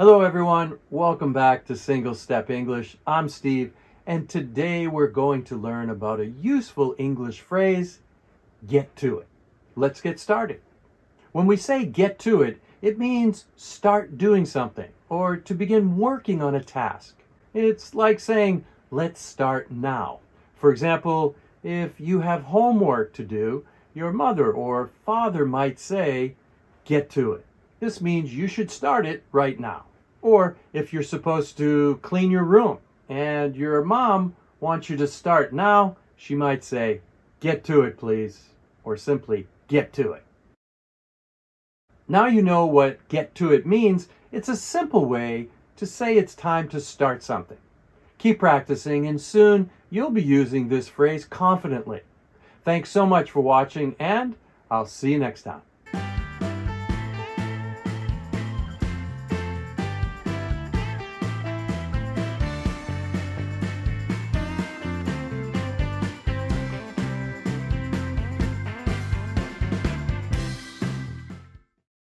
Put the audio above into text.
Hello everyone, welcome back to Single Step English. I'm Steve, and today we're going to learn about a useful English phrase, get to it. Let's get started. When we say get to it, it means start doing something or to begin working on a task. It's like saying, let's start now. For example, if you have homework to do, your mother or father might say, get to it. This means you should start it right now. Or if you're supposed to clean your room and your mom wants you to start now, she might say, get to it, please, or simply get to it. Now you know what get to it means. It's a simple way to say it's time to start something. Keep practicing and soon you'll be using this phrase confidently. Thanks so much for watching and I'll see you next time.